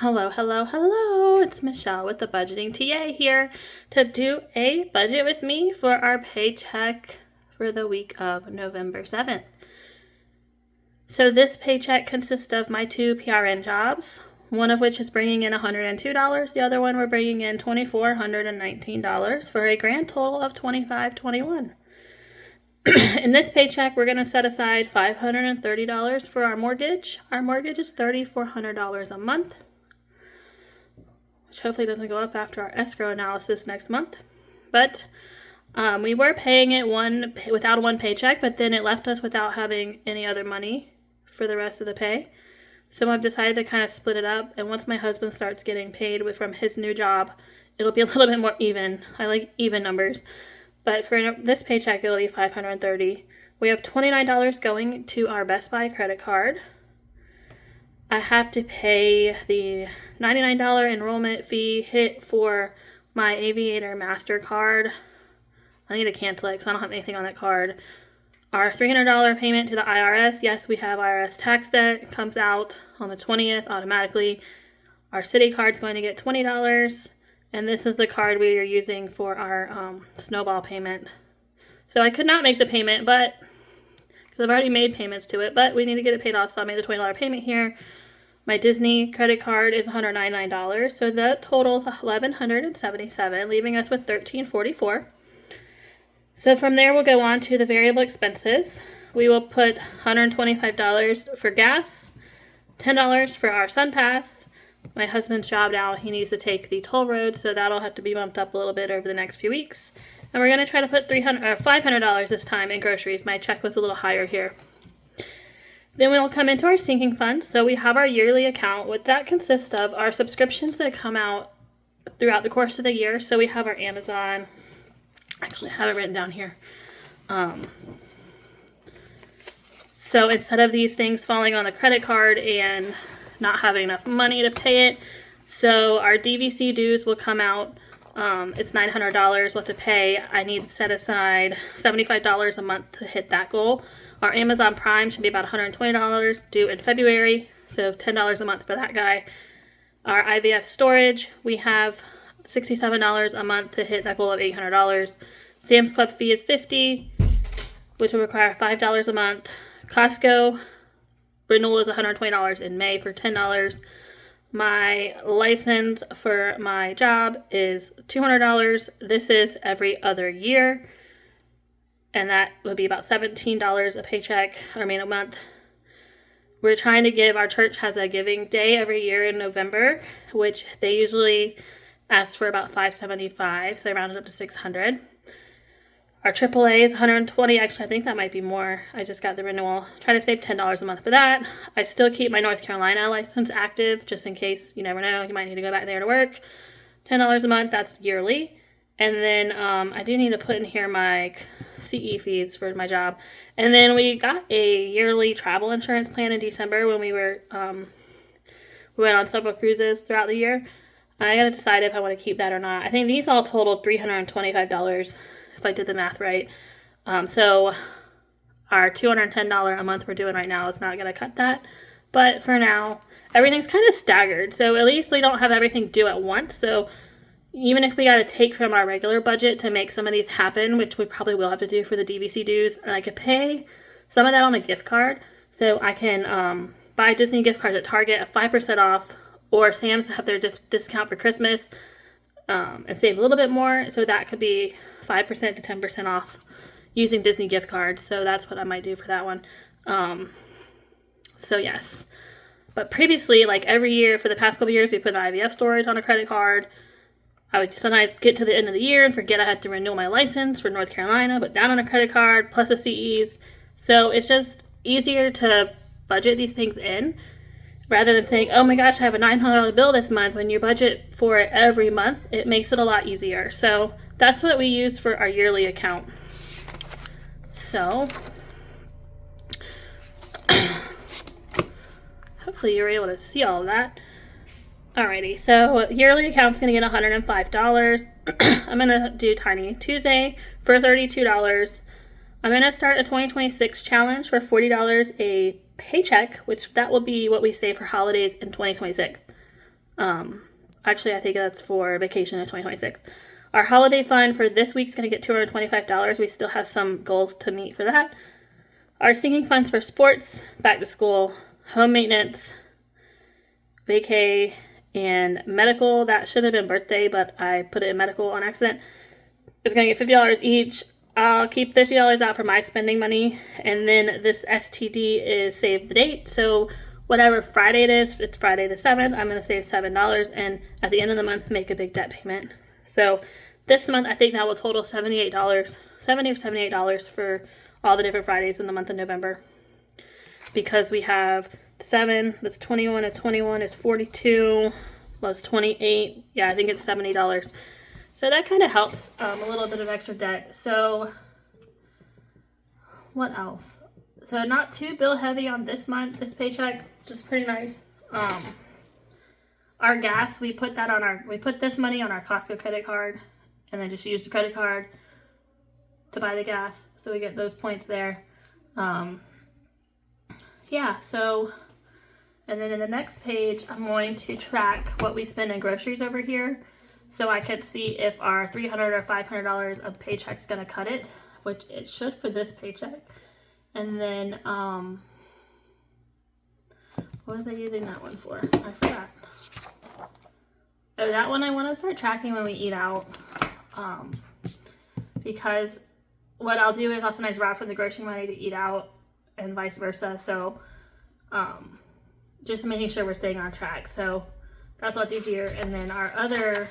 Hello, hello, hello. It's Michelle with the Budgeting TA here to do a budget with me for our paycheck for the week of November 7th. So this paycheck consists of my two PRN jobs, one of which is bringing in $102. The other one we're bringing in $2,419 for a grand total of $2,521. In this paycheck, we're going to set aside $530 for our mortgage. Our mortgage is $3,400 a month, which hopefully doesn't go up after our escrow analysis next month. But we were paying it without one paycheck, but then it left us without having any other money for the rest of the pay. So I've decided to kind of split it up, and once my husband starts getting paid from his new job, it'll be a little bit more even. I like even numbers. But for this paycheck, it'll be $530. We have $29 going to our Best Buy credit card. I have to pay the $99 enrollment fee hit for my Aviator MasterCard. I need to cancel it because I don't have anything on that card. Our $300 payment to the IRS. Yes, we have IRS tax debt. It comes out on the 20th automatically. Our Citi card's going to get $20. And this is the card we are using for our snowball payment. So I could not make the payment, but because I've already made payments to it, but we need to get it paid off, so I made the $20 payment here. My Disney credit card is $199, so that totals $1,177, leaving us with $1,344. So from there, we'll go on to the variable expenses. We will put $125 for gas, $10 for our SunPass. My husband's job now, he needs to take the toll road, so that'll have to be bumped up a little bit over the next few weeks. And we're going to try to put $500 this time in groceries. My check was a little higher here. Then we'll come into our sinking fund. So we have our yearly account. What that consists of are subscriptions that come out throughout the course of the year. So we have our Amazon. Actually, I have it written down here. So instead of these things falling on the credit card and not having enough money to pay it, so our DVC dues will come out. It's $900 what to pay. I need to set aside $75 a month to hit that goal. Our Amazon Prime should be about $120 due in February, so $10 a month for that guy. Our IVF storage, we have $67 a month to hit that goal of $800. Sam's Club fee is $50, which will require $5 a month. Costco renewal is $120 in May for $10. My license for my job is $200. This is every other year, and that would be about $17 a paycheck, a month. We're trying to give, our church has a giving day every year in November, which they usually ask for about $575, so I rounded up to $600. Our AAA is $120. Actually, I think that might be more. I just got the renewal. Try to save $10 a month for that. I still keep my North Carolina license active just in case. You never know. You might need to go back there to work. $10 a month. That's yearly. And then I do need to put in here my CE fees for my job. And then we got a yearly travel insurance plan in December when we went on several cruises throughout the year. I got to decide if I want to keep that or not. I think these all totaled $325. If I did the math right. So our $210 a month we're doing right now is not going to cut that. But for now, everything's kind of staggered. So at least we don't have everything due at once. So even if we got to take from our regular budget to make some of these happen, which we probably will have to do for the DVC dues, and I could pay some of that on a gift card. So I can buy Disney gift cards at Target at 5% off, or Sam's have their discount for Christmas and save a little bit more. So that could be 5% to 10% off using Disney gift cards. So that's what I might do for that one. So yes. But previously, like every year for the past couple years, we put an IVF storage on a credit card. I would sometimes get to the end of the year and forget I had to renew my license for North Carolina, but down on a credit card plus the CEs. So it's just easier to budget these things in rather than saying, oh my gosh, I have a $900 bill this month. When you budget for it every month, it makes it a lot easier. So that's what we use for our yearly account. So hopefully you're able to see all of that. Alrighty, so yearly account's going to get $105. I'm going to do Tiny Tuesday for $32. I'm going to start a 2026 challenge for $40 a paycheck, which that will be what we save for holidays in 2026. Actually, I think that's for vacation in 2026. Our holiday fund for this week's going to get $225. We still have some goals to meet for that. Our singing funds for sports, back to school, home maintenance, vacay, and medical. That should have been birthday, but I put it in medical on accident. It's going to get $50 each. I'll keep $50 out for my spending money. And then this STD is save the date. So whatever Friday it is, if it's Friday the 7th, I'm going to save $7. And at the end of the month, make a big debt payment. So this month, I think that will total $78, $70 or $78 for all the different Fridays in the month of November. Because we have 7, that's 21, and 21 is 42, plus 28. Yeah, I think it's $70. So that kind of helps, a little bit of extra debt. So what else? So not too bill heavy on this month, this paycheck, just pretty nice. Our gas, we put this money on our Costco credit card, and then just use the credit card to buy the gas. So we get those points there. Yeah, so, and then in the next page, I'm going to track what we spend in groceries over here, so I could see if our $300 or $500 of paycheck's gonna cut it, which it should for this paycheck. And then, what was I using that one for? I forgot. Oh, that one I want to start tracking when we eat out, because what I'll do is I'll sometimes rob from the grocery money to eat out, and vice versa. So just making sure we're staying on track. So that's what I'll do here. And then our other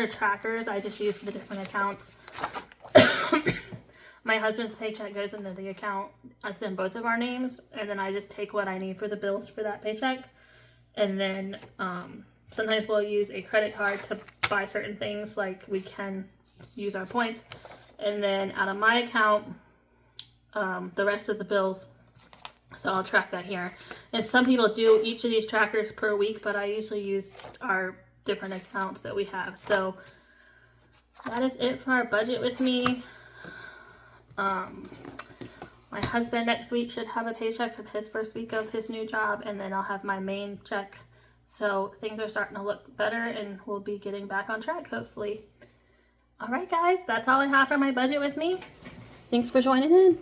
trackers I just use for the different accounts. My husband's paycheck goes into the account. It's in both of our names, and then I just take what I need for the bills for that paycheck. And then sometimes we'll use a credit card to buy certain things, like we can use our points. And then out of my account, the rest of the bills. So I'll track that here. And some people do each of these trackers per week, but I usually use our different accounts that we have. So that is it for our budget with me. My husband next week should have a paycheck from his first week of his new job, and then I'll have my main check. So things are starting to look better, and we'll be getting back on track, hopefully. All right, guys, that's all I have for my budget with me. Thanks for joining in.